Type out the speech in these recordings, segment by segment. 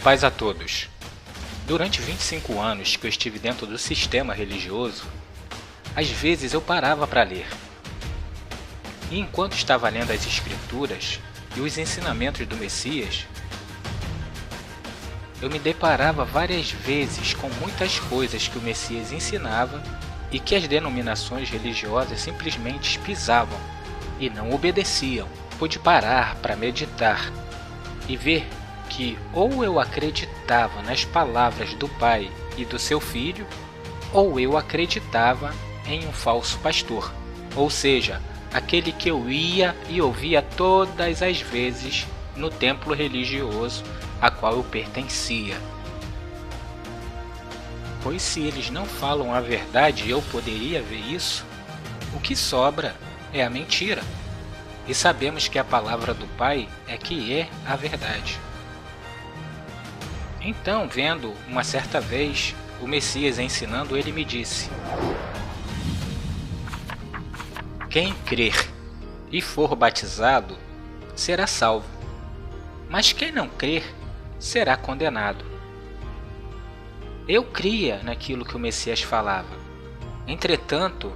paz a todos. Durante 25 anos que eu estive dentro do sistema religioso, às vezes eu parava para ler. E enquanto estava lendo as Escrituras e os ensinamentos do Messias, eu me deparava várias vezes com muitas coisas que o Messias ensinava e que as denominações religiosas simplesmente pisavam e não obedeciam. Pude parar para meditar e ver que ou eu acreditava nas palavras do Pai e do seu Filho, ou eu acreditava em um falso pastor, ou seja, aquele que eu ia e ouvia todas as vezes no templo religioso a qual eu pertencia. Pois se eles não falam a verdade e eu poderia ver isso, o que sobra é a mentira. E sabemos que a palavra do Pai é que é a verdade. Então, vendo uma certa vez o Messias ensinando, ele me disse: quem crer e for batizado será salvo, mas quem não crer será condenado. Eu cria naquilo que o Messias falava. Entretanto,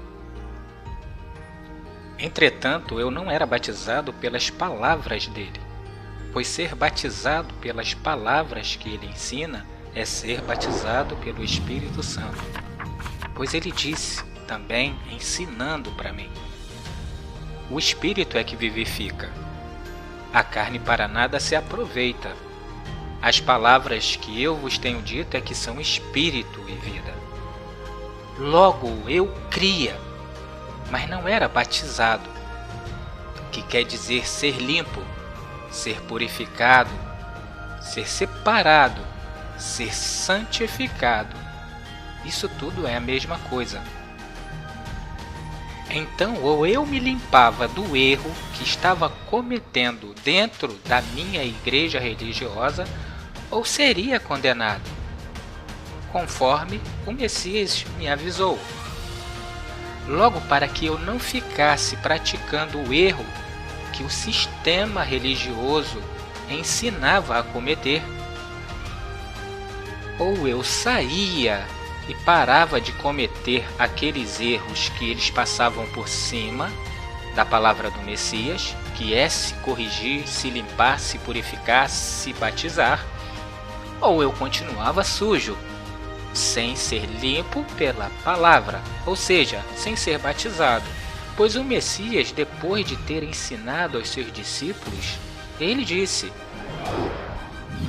eu não era batizado pelas palavras dele, pois ser batizado pelas palavras que ele ensina é ser batizado pelo Espírito Santo. Pois ele disse, também ensinando para mim: o Espírito é que vivifica, a carne para nada se aproveita. As palavras que eu vos tenho dito é que são Espírito e vida. Logo eu cria, mas não era batizado, que quer dizer ser limpo, ser purificado, ser separado, ser santificado. Isso tudo é a mesma coisa. Então, ou eu me limpava do erro que estava cometendo dentro da minha igreja religiosa, ou seria condenado, conforme o Messias me avisou. Logo, para que eu não ficasse praticando o erro que o sistema religioso ensinava a cometer, ou eu saía e parava de cometer aqueles erros que eles passavam por cima da palavra do Messias, que é se corrigir, se limpar, se purificar, se batizar, ou eu continuava sujo, sem ser limpo pela palavra, ou seja, sem ser batizado. Pois o Messias, depois de ter ensinado aos seus discípulos, ele disse: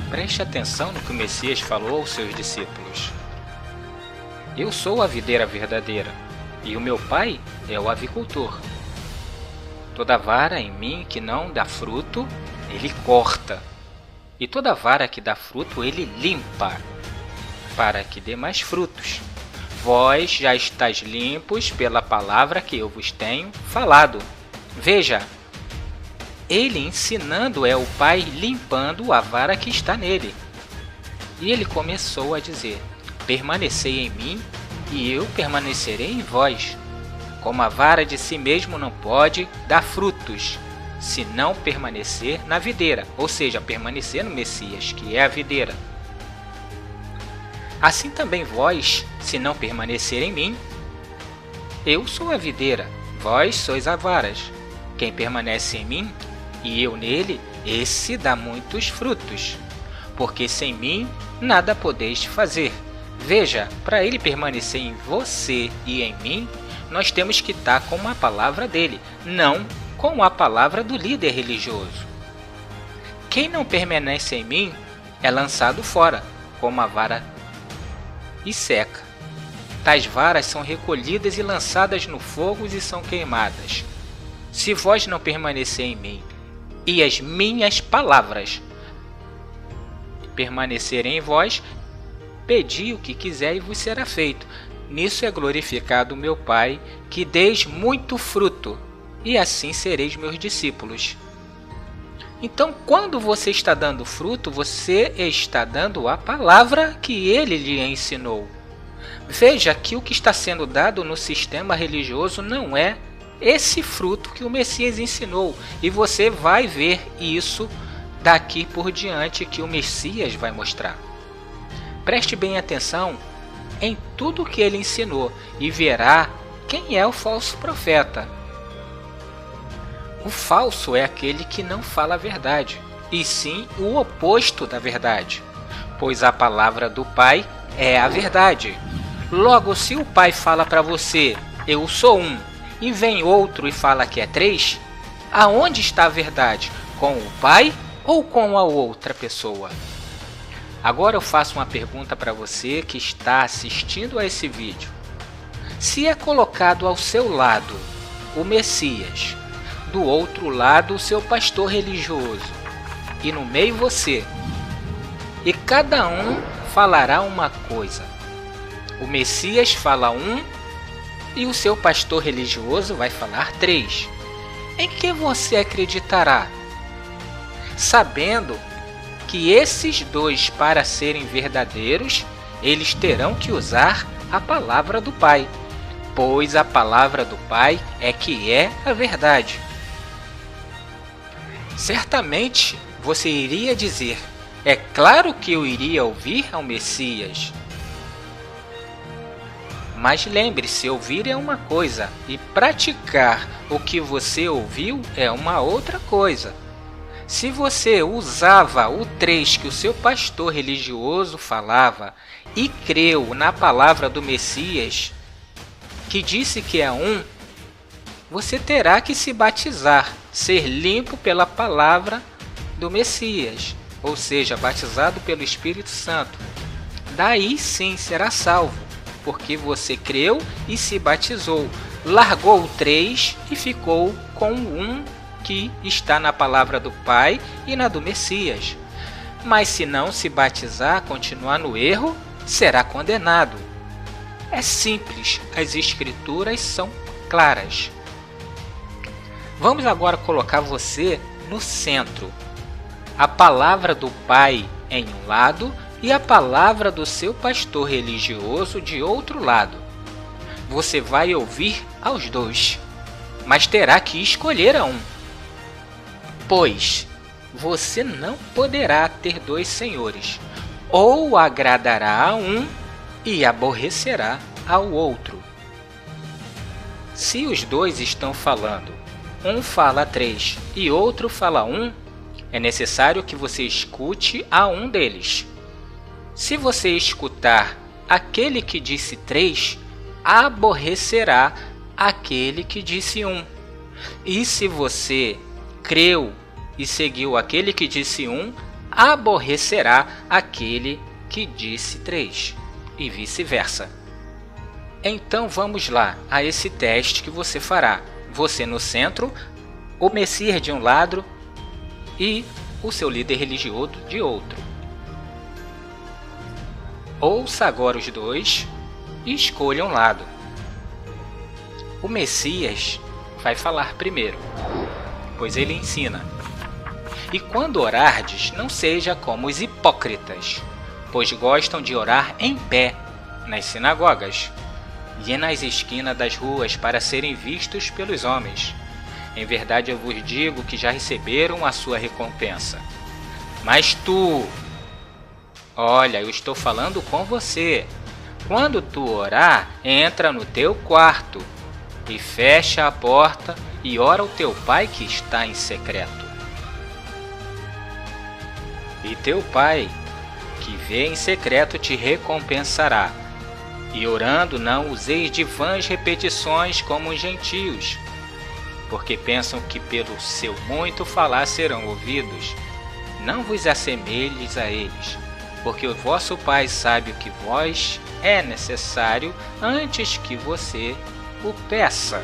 preste atenção no que o Messias falou aos seus discípulos. Eu sou a videira verdadeira, e o meu Pai é o avicultor. Toda vara em mim que não dá fruto, ele corta, e toda vara que dá fruto, ele limpa, para que dê mais frutos. Vós já estáis limpos pela palavra que eu vos tenho falado. Veja, ele ensinando é o Pai limpando a vara que está nele. E ele começou a dizer: permanecei em mim e eu permanecerei em vós. Como a vara de si mesmo não pode dar frutos, se não permanecer na videira, ou seja, permanecer no Messias, que é a videira. Assim também vós, se não permanecer em mim, eu sou a videira, vós sois as varas. Quem permanece em mim e eu nele, esse dá muitos frutos, porque sem mim nada podeis fazer. Veja, para ele permanecer em você e em mim, nós temos que estar com a palavra dele, não com a palavra do líder religioso. Quem não permanece em mim é lançado fora, como a vara, e seca. Tais varas são recolhidas e lançadas no fogo e são queimadas. Se vós não permanecer em mim, e as minhas palavras permanecerem em vós, pedi o que quiser e vos será feito. Nisso é glorificado o meu Pai, que deis muito fruto, e assim sereis meus discípulos. Então, quando você está dando fruto, você está dando a palavra que ele lhe ensinou. Veja que o que está sendo dado no sistema religioso não é esse fruto que o Messias ensinou. E você vai ver isso daqui por diante que o Messias vai mostrar. Preste bem atenção em tudo que ele ensinou e verá quem é o falso profeta. O falso é aquele que não fala a verdade, e sim o oposto da verdade, pois a palavra do Pai é a verdade. Logo, se o Pai fala para você, eu sou um, e vem outro e fala que é três, aonde está a verdade? Com o Pai ou com a outra pessoa? Agora eu faço uma pergunta para você que está assistindo a esse vídeo. Se é colocado ao seu lado o Messias, do outro lado o seu pastor religioso, e no meio você, e cada um falará uma coisa. O Messias fala um e o seu pastor religioso vai falar três. Em que você acreditará? Sabendo que esses dois, para serem verdadeiros, eles terão que usar a palavra do Pai, pois a palavra do Pai é que é a verdade. Certamente você iria dizer, é claro que eu iria ouvir ao Messias. Mas lembre-se, ouvir é uma coisa e praticar o que você ouviu é uma outra coisa. Se você usava o 3 que o seu pastor religioso falava e creu na palavra do Messias, que disse que é um, você terá que se batizar, ser limpo pela palavra do Messias, ou seja, batizado pelo Espírito Santo. Daí sim será salvo, porque você creu e se batizou, largou o 3 e ficou com o 1 que está na palavra do Pai e na do Messias. Mas se não se batizar, continuar no erro, será condenado. É simples, as Escrituras são claras. Vamos agora colocar você no centro. A palavra do Pai em um lado e a palavra do seu pastor religioso de outro lado. Você vai ouvir aos dois, mas terá que escolher a um. Pois você não poderá ter dois senhores, ou agradará a um e aborrecerá ao outro. Se os dois estão falando, um fala 3 e outro fala 1, é necessário que você escute a um deles. Se você escutar aquele que disse 3, aborrecerá aquele que disse 1. E se você creu e seguiu aquele que disse 1, aborrecerá aquele que disse 3, e vice-versa. Então vamos lá a esse teste que você fará. Você no centro, o Messias de um lado e o seu líder religioso de outro. Ouça agora os dois e escolha um lado. O Messias vai falar primeiro, pois ele ensina. E quando orardes, não seja como os hipócritas, pois gostam de orar em pé nas sinagogas e nas esquinas das ruas para serem vistos pelos homens. Em verdade eu vos digo que já receberam a sua recompensa. Mas tu, olha, eu estou falando com você. Quando tu orar, entra no teu quarto e fecha a porta e ora ao teu Pai que está em secreto. E teu Pai, que vê em secreto, te recompensará. E orando, não useis de vãs repetições como os gentios, porque pensam que pelo seu muito falar serão ouvidos. Não vos assemelhes a eles, porque o vosso Pai sabe o que vós é necessário antes que você o peça.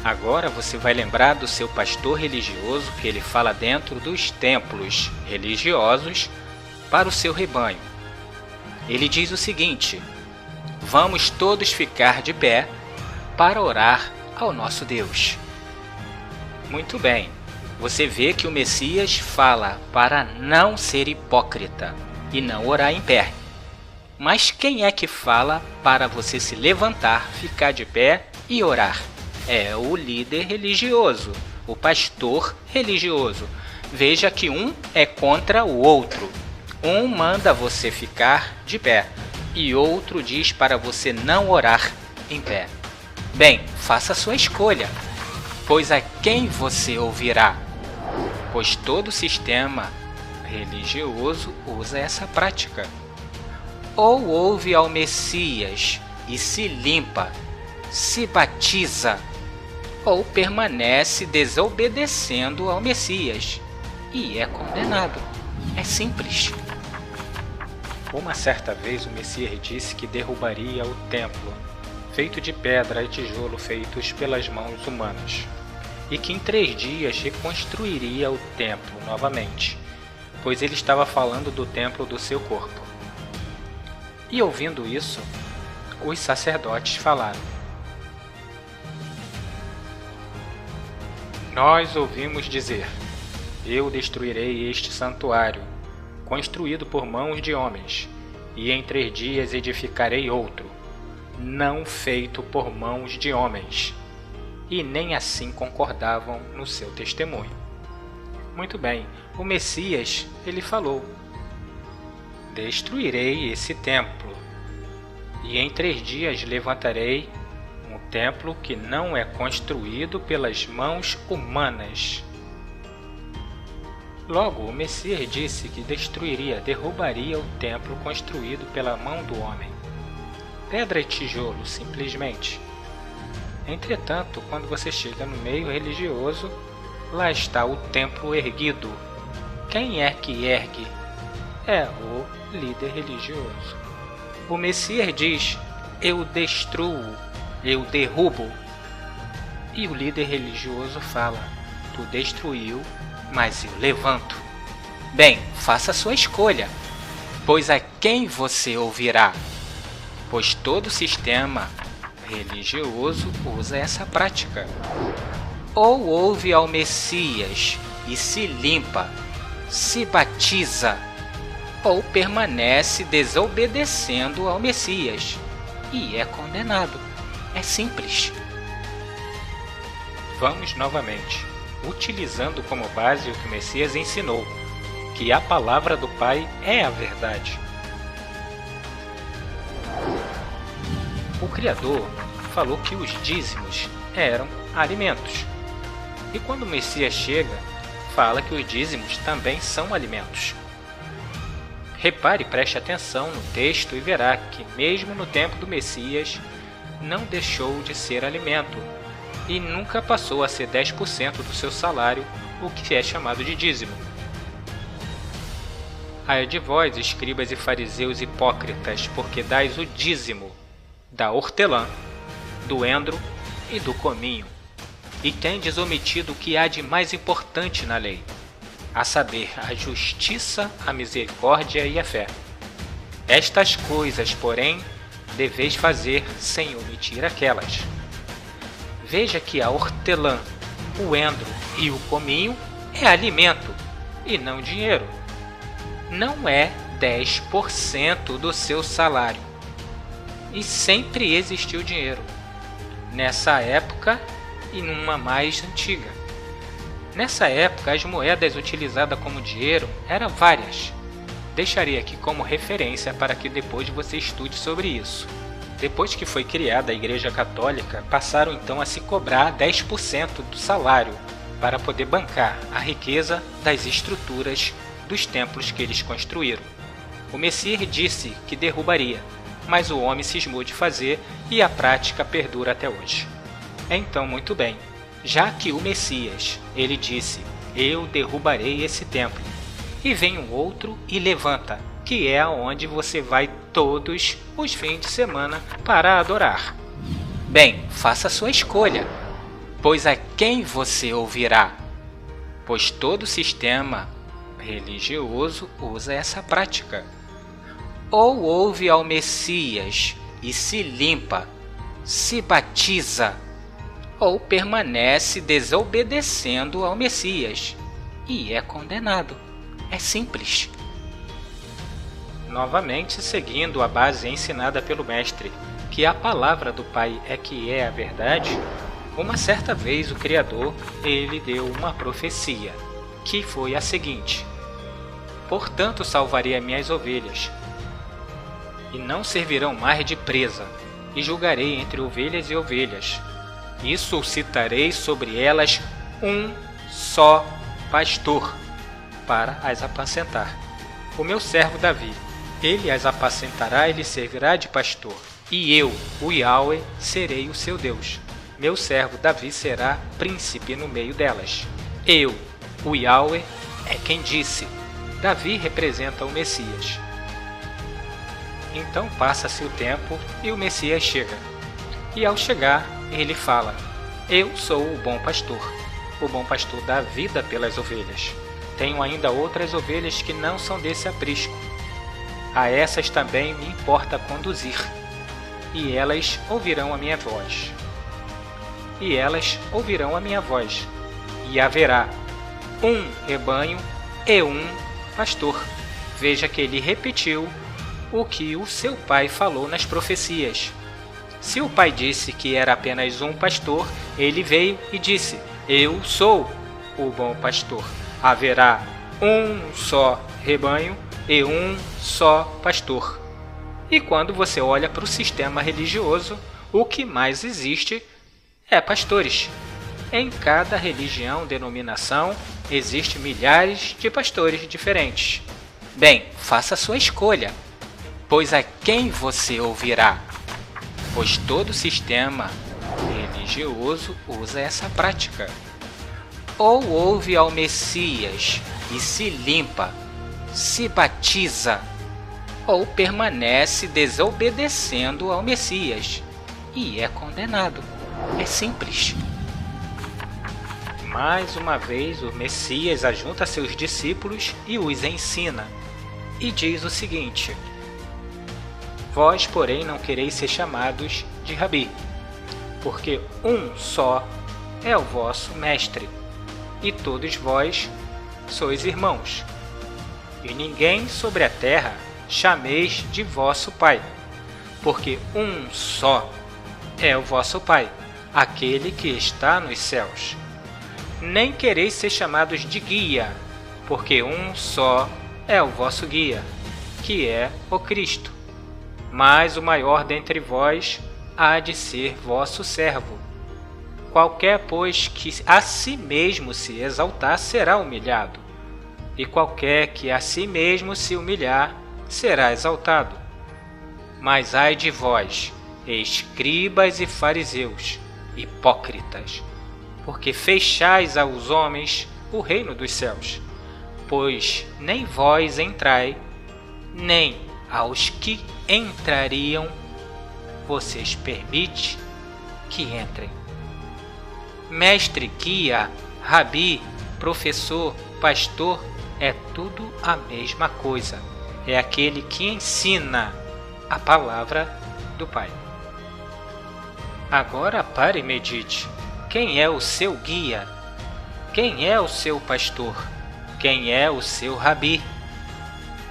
Agora você vai lembrar do seu pastor religioso que ele fala dentro dos templos religiosos para o seu rebanho. Ele diz o seguinte: vamos todos ficar de pé para orar ao nosso Deus. Muito bem, você vê que o Messias fala para não ser hipócrita e não orar em pé. Mas quem é que fala para você se levantar, ficar de pé e orar? É o líder religioso, o pastor religioso. Veja que um é contra o outro. Um manda você ficar de pé e outro diz para você não orar em pé. Bem, faça sua escolha, pois a quem você ouvirá? Pois todo sistema religioso usa essa prática. Ou ouve ao Messias e se limpa, se batiza, ou permanece desobedecendo ao Messias e é condenado. É simples. Uma certa vez o Messias disse que derrubaria o templo, feito de pedra e tijolo feitos pelas mãos humanas, e que em 3 dias reconstruiria o templo novamente, pois ele estava falando do templo do seu corpo. E ouvindo isso, os sacerdotes falaram: Nós ouvimos dizer: Eu destruirei este santuário, construído por mãos de homens, e em 3 dias edificarei outro, não feito por mãos de homens. E nem assim concordavam no seu testemunho. Muito bem, o Messias, ele falou: Destruirei esse templo, e em 3 dias levantarei um templo que não é construído pelas mãos humanas. Logo, o Messias disse que derrubaria o templo construído pela mão do homem. Pedra e tijolo, simplesmente. Entretanto, quando você chega no meio religioso, lá está o templo erguido. Quem é que ergue? É o líder religioso. O Messias diz: Eu destruo, eu derrubo. E o líder religioso fala: Tu destruiu, mas eu levanto. Bem, faça sua escolha, pois a quem você ouvirá? Pois todo sistema religioso usa essa prática. Ou ouve ao Messias e se limpa, se batiza, ou permanece desobedecendo ao Messias e é condenado. É simples. Vamos novamente, utilizando como base o que o Messias ensinou, que a palavra do Pai é a verdade. O Criador falou que os dízimos eram alimentos. E quando o Messias chega, fala que os dízimos também são alimentos. Repare e preste atenção no texto e verá que mesmo no tempo do Messias não deixou de ser alimento e nunca passou a ser 10% do seu salário, o que é chamado de dízimo. Ai de vós, escribas e fariseus hipócritas, porque dais o dízimo da hortelã, do endro e do cominho, e tendes omitido o que há de mais importante na lei, a saber, a justiça, a misericórdia e a fé. Estas coisas, porém, deveis fazer sem omitir aquelas. Veja que a hortelã, o endro e o cominho é alimento e não dinheiro. Não é 10% do seu salário. E sempre existiu dinheiro. Nessa época e numa mais antiga. Nessa época, as moedas utilizadas como dinheiro eram várias. Deixarei aqui como referência para que depois você estude sobre isso. Depois que foi criada a Igreja Católica, passaram então a se cobrar 10% do salário para poder bancar a riqueza das estruturas dos templos que eles construíram. O Messias disse que derrubaria, mas o homem cismou de fazer e a prática perdura até hoje. Então, muito bem, já que o Messias, ele disse: Eu derrubarei esse templo, e vem um outro e levanta, que é aonde você vai todos os fins de semana para adorar. Bem, faça sua escolha, pois a quem você ouvirá? Pois todo sistema religioso usa essa prática. Ou ouve ao Messias e se limpa, se batiza, ou permanece desobedecendo ao Messias e é condenado. É simples. Novamente, seguindo a base ensinada pelo Mestre, que a palavra do Pai é que é a verdade, uma certa vez o Criador, ele deu uma profecia. que foi a seguinte: portanto salvarei as minhas ovelhas, e não servirão mais de presa, e julgarei entre ovelhas e ovelhas, e suscitarei sobre elas um só pastor, para as apacentar. O meu servo Davi, ele as apacentará e lhe servirá de pastor, e eu, o Yahweh, serei o seu Deus. Meu servo Davi será príncipe no meio delas. Eu, o Yahweh, é quem disse. Davi representa o Messias. Então passa-se o tempo e o Messias chega. E ao chegar, ele fala: eu sou o bom pastor. O bom pastor dá vida pelas ovelhas. Tenho ainda outras ovelhas que não são desse aprisco. A essas também me importa conduzir, e elas ouvirão a minha voz. E haverá um rebanho e um pastor. Veja que ele repetiu o que o seu pai falou nas profecias. Se o pai disse que era apenas um pastor, ele veio e disse: eu sou o bom pastor. Haverá um só rebanho e um só pastor. E quando você olha para o sistema religioso, o que mais existe é pastores. Em cada religião, denominação, existem milhares de pastores diferentes. Bem, faça a sua escolha, pois a quem você ouvirá? Pois todo sistema religioso usa essa prática. Ou ouve ao Messias e se limpa, se batiza, ou permanece desobedecendo ao Messias e é condenado. É simples. Mais uma vez, o Messias ajunta seus discípulos e os ensina, e diz o seguinte: vós, porém, não quereis ser chamados de Rabi, porque um só é o vosso mestre, e todos vós sois irmãos. E ninguém sobre a terra chameis de vosso Pai, porque um só é o vosso Pai, aquele que está nos céus. Nem quereis ser chamados de guia, porque um só é o vosso guia, que é o Cristo. Mas o maior dentre vós há de ser vosso servo. Qualquer, pois, que a si mesmo se exaltar será humilhado, e qualquer que a si mesmo se humilhar será exaltado. Mas ai de vós, escribas e fariseus, hipócritas, porque fechais aos homens o reino dos céus, pois nem vós entrai, nem aos que entrariam vocês permite que entrem. Mestre, guia, rabi, professor, pastor, é tudo a mesma coisa. É aquele que ensina a palavra do Pai. Agora pare e medite. Quem é o seu guia? Quem é o seu pastor? Quem é o seu rabi?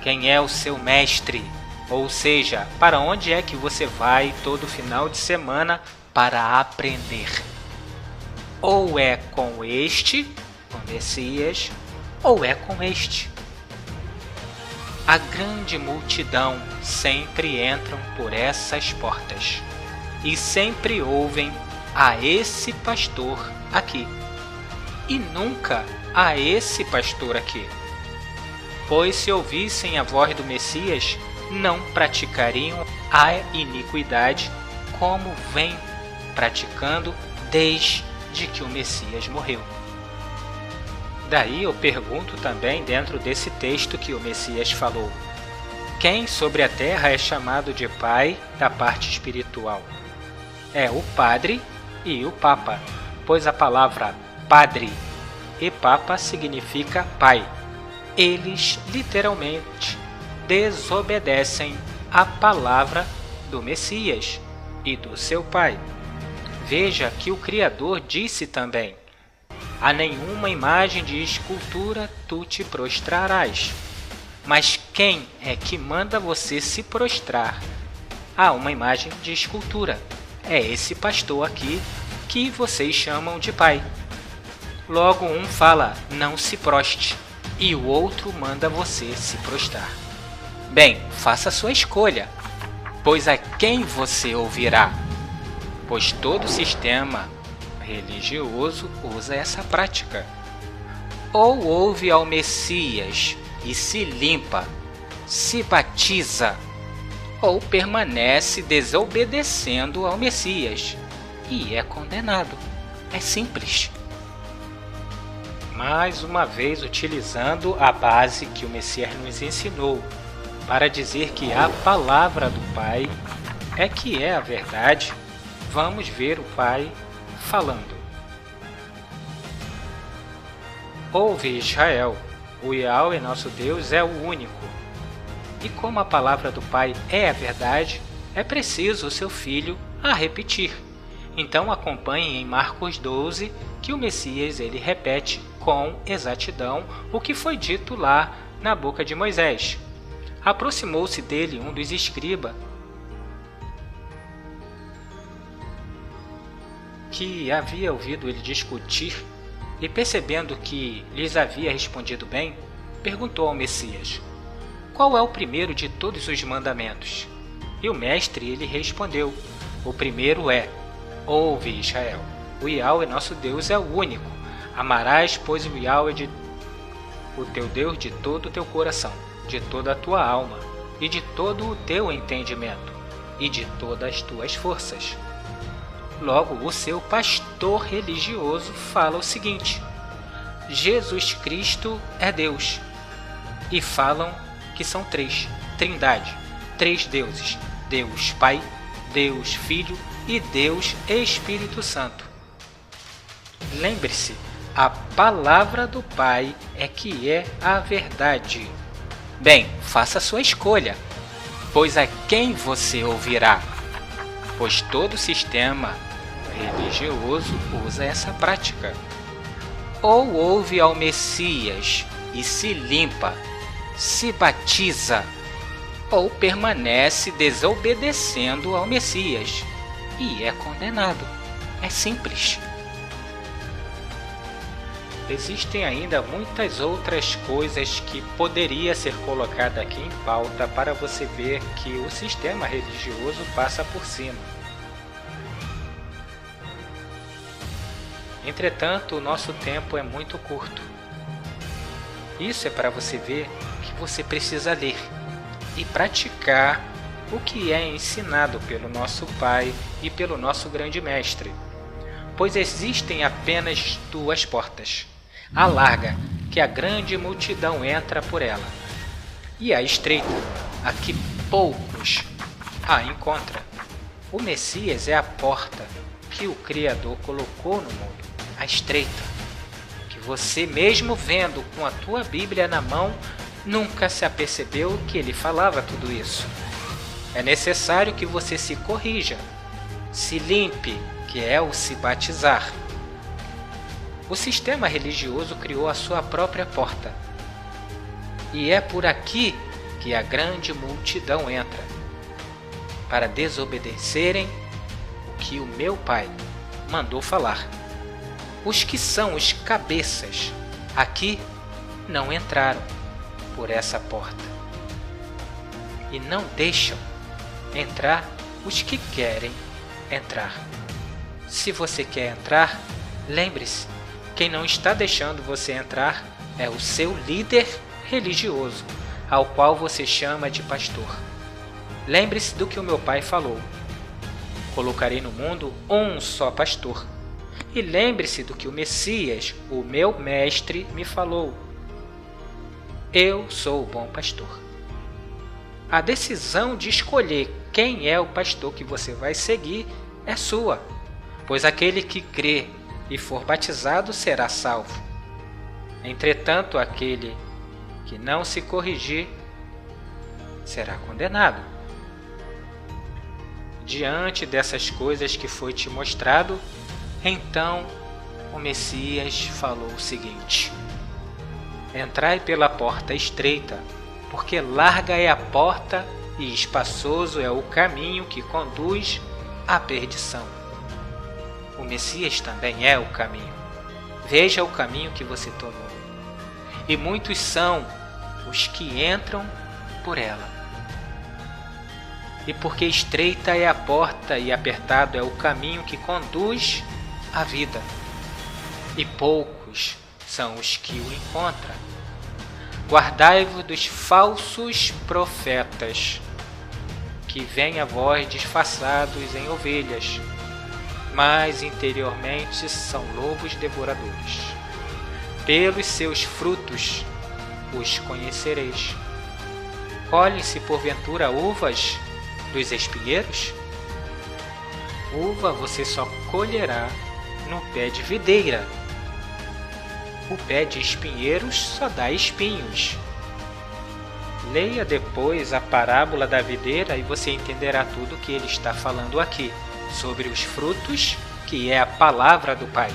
Quem é o seu mestre? Ou seja, para onde é que você vai todo final de semana para aprender? Ou é com este, com Messias, ou é com este. A grande multidão sempre entram por essas portas e sempre ouvem a esse pastor aqui e nunca a esse pastor aqui. Pois se ouvissem a voz do Messias, não praticariam a iniquidade como vem praticando desde que o Messias morreu. Daí eu pergunto também dentro desse texto que o Messias falou: quem sobre a terra é chamado de pai da parte espiritual? É o padre e o papa, pois a palavra padre e papa significa pai. Eles literalmente desobedecem a palavra do Messias e do seu pai. Veja que o Criador disse também: a nenhuma imagem de escultura tu te prostrarás. Mas quem é que manda você se prostrar a uma imagem de escultura? É esse pastor aqui que vocês chamam de pai. Logo um fala, não se proste, e o outro manda você se prostrar. Bem, faça sua escolha, pois a quem você ouvirá? Pois todo sistema religioso usa essa prática. Ou ouve ao Messias e se limpa, se batiza, ou permanece desobedecendo ao Messias e é condenado. É simples. Mais uma vez utilizando a base que o Messias nos ensinou para dizer que a palavra do Pai é que é a verdade, vamos ver o Pai falando. Ouve, Israel, o Yahweh nosso Deus é o único. E como a palavra do Pai é a verdade, é preciso o seu filho a repetir. Então acompanhe em Marcos 12 que o Messias ele repete com exatidão o que foi dito lá na boca de Moisés. Aproximou-se dele um dos escribas que havia ouvido ele discutir e percebendo que lhes havia respondido bem, perguntou ao Messias: qual é o primeiro de todos os mandamentos? E o mestre ele respondeu: o primeiro é: ouve, Israel, o Yahweh nosso Deus é o único. Amarás, pois, o Yahweh o teu Deus de todo o teu coração, de toda a tua alma, e de todo o teu entendimento, e de todas as tuas forças. Logo, o seu pastor religioso fala o seguinte: Jesus Cristo é Deus. E falam que são três, trindade, três deuses: Deus Pai, Deus Filho e Deus Espírito Santo. Lembre-se, a palavra do Pai é que é a verdade. Bem, faça sua escolha, pois a quem você ouvirá? Pois todo sistema religioso usa essa prática. Ou ouve ao Messias e se limpa, se batiza, ou permanece desobedecendo ao Messias e é condenado. É simples. Existem ainda muitas outras coisas que poderia ser colocada aqui em pauta para você ver que o sistema religioso passa por cima. Entretanto, o nosso tempo é muito curto. Isso é para você ver que você precisa ler e praticar o que é ensinado pelo nosso Pai e pelo nosso grande mestre. Pois existem apenas duas portas: a larga, que a grande multidão entra por ela, e a estreita, a que poucos a encontram. O Messias é a porta que o Criador colocou no mundo, a estreita, que você mesmo vendo com a tua Bíblia na mão, nunca se apercebeu que ele falava tudo isso. É necessário que você se corrija, se limpe, que é o se batizar. O sistema religioso criou a sua própria porta, e é por aqui que a grande multidão entra, para desobedecerem o que o meu Pai mandou falar. Os que são os cabeças aqui não entraram por essa porta, e não deixam entrar os que querem entrar. Se você quer entrar, lembre-se, quem não está deixando você entrar é o seu líder religioso, ao qual você chama de pastor. Lembre-se do que o meu Pai falou: colocarei no mundo um só pastor. E lembre-se do que o Messias, o meu mestre, me falou: eu sou o bom pastor. A decisão de escolher quem é o pastor que você vai seguir é sua, pois aquele que crê e for batizado será salvo. Entretanto, aquele que não se corrigir será condenado. Diante dessas coisas que foi te mostrado, então o Messias falou o seguinte: entrai pela porta estreita, porque larga é a porta e espaçoso é o caminho que conduz à perdição. O Messias também é o caminho. Veja o caminho que você tomou. E muitos são os que entram por ela. E porque estreita é a porta e apertado é o caminho que conduz à vida, e poucos são os que o encontram. Guardai-vos dos falsos profetas, que vêm a vós disfarçados em ovelhas, mas interiormente são lobos devoradores. Pelos seus frutos os conhecereis. Colhem-se porventura uvas dos espinheiros? Uva você só colherá no pé de videira. O pé de espinheiros só dá espinhos. Leia depois a parábola da videira e você entenderá tudo o que ele está falando aqui, sobre os frutos, que é a palavra do Pai.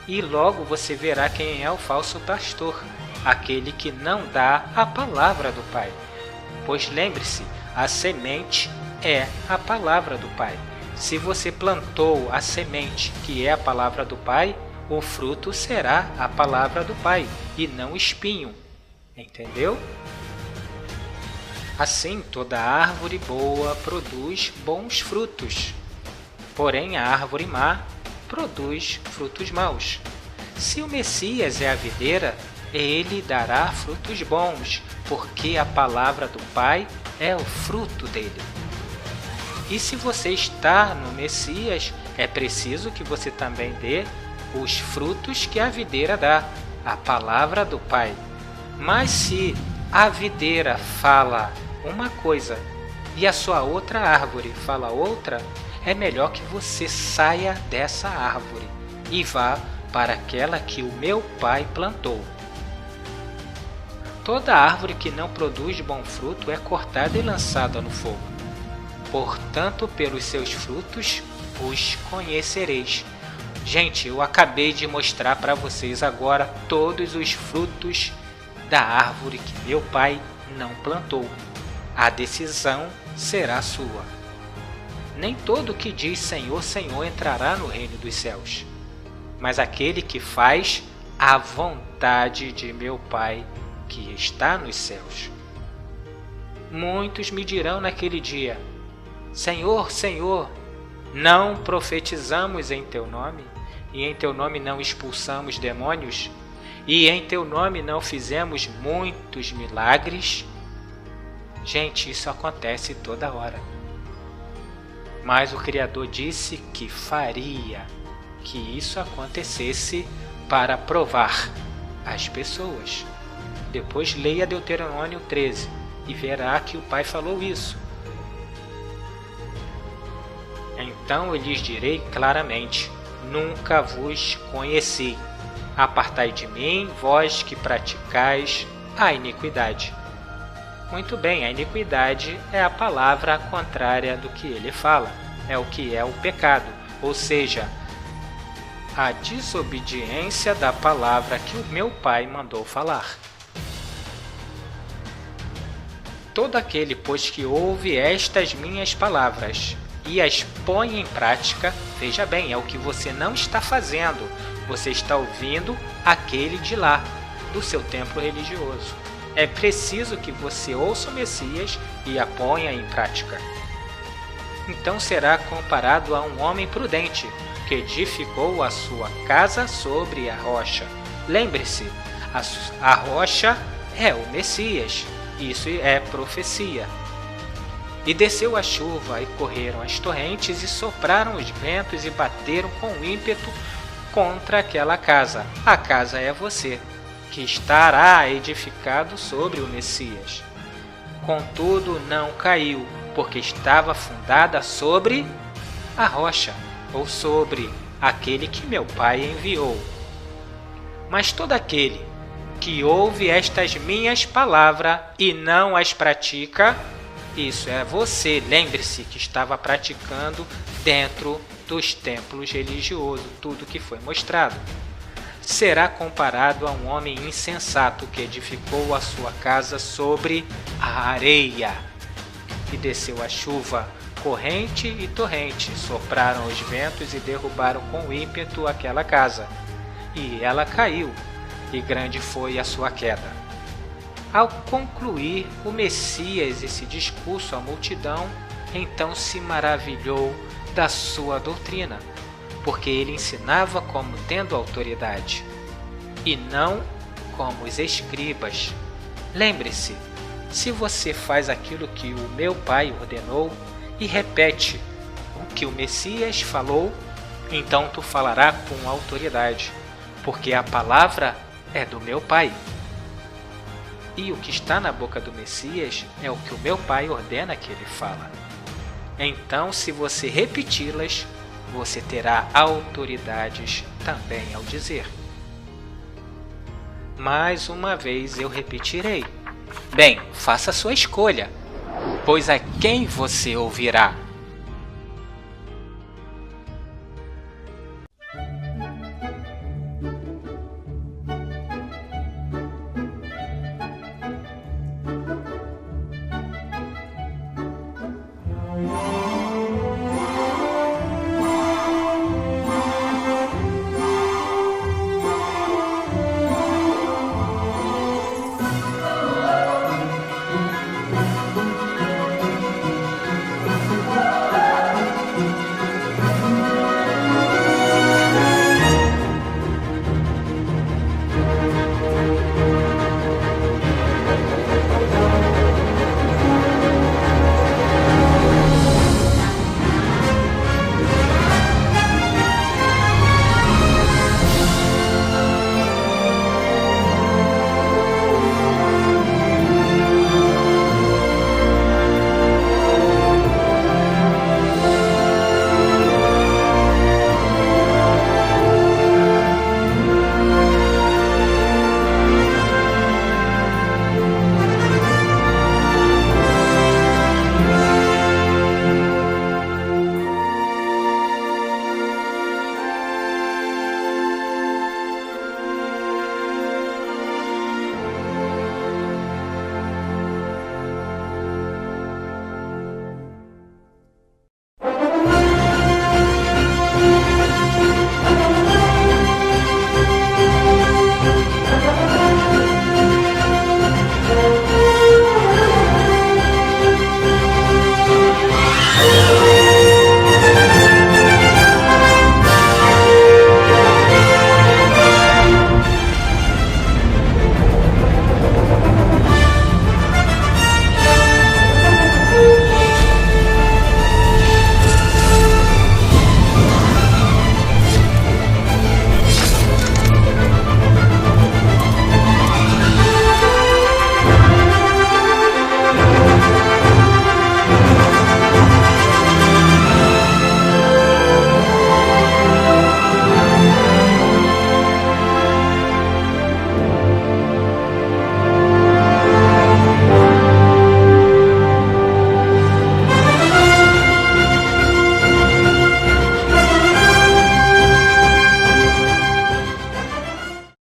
E logo você verá quem é o falso pastor, aquele que não dá a palavra do Pai. Pois lembre-se, a semente é a palavra do Pai. Se você plantou a semente, que é a palavra do Pai, o fruto será a palavra do Pai, e não espinho. Entendeu? Assim, toda árvore boa produz bons frutos, porém a árvore má produz frutos maus. Se o Messias é a videira, ele dará frutos bons, porque a palavra do Pai é o fruto dele. E se você está no Messias, é preciso que você também dê os frutos que a videira dá, a palavra do Pai. Mas se a videira fala uma coisa e a sua outra árvore fala outra, é melhor que você saia dessa árvore e vá para aquela que o meu Pai plantou. Toda árvore que não produz bom fruto é cortada e lançada no fogo. Portanto, pelos seus frutos os conhecereis. Gente, eu acabei de mostrar para vocês agora todos os frutos da árvore que meu Pai não plantou. A decisão será sua. Nem todo que diz Senhor, Senhor entrará no reino dos céus, mas aquele que faz a vontade de meu Pai que está nos céus. Muitos me dirão naquele dia: Senhor, Senhor, não profetizamos em teu nome, e em teu nome não expulsamos demônios, e em teu nome não fizemos muitos milagres? Gente, isso acontece toda hora. Mas o Criador disse que faria que isso acontecesse para provar as pessoas. Depois leia Deuteronômio 13 e verá que o Pai falou isso. Então eu lhes direi claramente: nunca vos conheci. Apartai de mim, vós que praticais a iniquidade. Muito bem, a iniquidade é a palavra contrária do que ele fala. É o que é o pecado, ou seja, a desobediência da palavra que o meu Pai mandou falar. Todo aquele, pois, que ouve estas minhas palavras e as põe em prática, veja bem, é o que você não está fazendo. Você está ouvindo aquele de lá, do seu templo religioso. É preciso que você ouça o Messias e a ponha em prática. Então será comparado a um homem prudente, que edificou a sua casa sobre a rocha. Lembre-se, a rocha é o Messias. Isso é profecia. E desceu a chuva, e correram as torrentes, e sopraram os ventos, e bateram com ímpeto contra aquela casa. A casa é você, que estará edificado sobre o Messias. Contudo, não caiu, porque estava fundada sobre a rocha, ou sobre aquele que meu Pai enviou. Mas todo aquele que ouve estas minhas palavras e não as pratica, isso é você. Lembre-se que estava praticando dentro dos templos religiosos, tudo que foi mostrado. Será comparado a um homem insensato que edificou a sua casa sobre a areia. E desceu a chuva, corrente e torrente, sopraram os ventos e derrubaram com ímpeto aquela casa. e ela caiu, e grande foi a sua queda. Ao concluir o Messias esse discurso à multidão, então se maravilhou da sua doutrina, porque ele ensinava como tendo autoridade, e não como os escribas. Lembre-se, se você faz aquilo que o meu Pai ordenou e repete o que o Messias falou, então tu falarás com autoridade, porque a palavra é do meu Pai. E o que está na boca do Messias é o que o meu Pai ordena que ele fala. Então, se você repeti-las, você terá autoridades também ao dizer. Mais uma vez eu repetirei. Bem, faça a sua escolha, pois a quem você ouvirá?